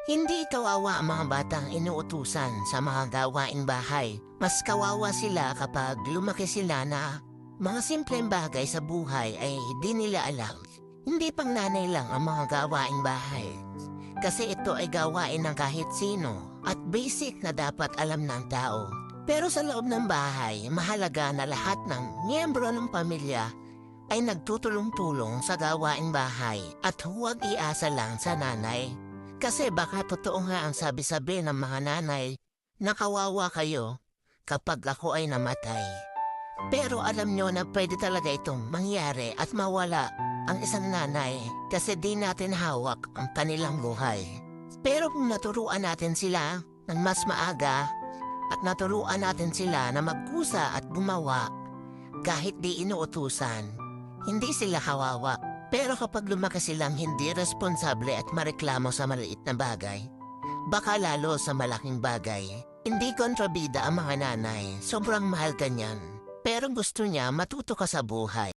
Hindi kawawa ang mga batang inuutusan sa mga gawaing bahay. Mas kawawa sila kapag lumaki sila na mga simpleng bagay sa buhay ay di nila alam. Hindi pang nanay lang ang mga gawaing bahay. Kasi ito ay gawain ng kahit sino at basic na dapat alam ng tao. Pero sa loob ng bahay, mahalaga na lahat ng miyembro ng pamilya ay nagtutulong-tulong sa gawaing bahay at huwag iasa lang sa nanay. Kasi baka totoo nga ang sabi-sabi ng mga nanay na kawawa kayo kapag ako ay namatay. Pero alam nyo na pwede talaga itong mangyari at mawala ang isang nanay kasi di natin hawak ang kanilang buhay. Pero kung naturuan natin sila ng mas maaga at naturuan natin sila na magkusa at gumawa kahit di inuutusan, hindi sila kawawa. Pero kapag lumaki silang hindi responsable at mareklamo sa maliit na bagay, baka lalo sa malaking bagay. Hindi kontrabida ang mga nanay, sobrang mahal ka niyan. Pero gusto niya matuto ka sa buhay.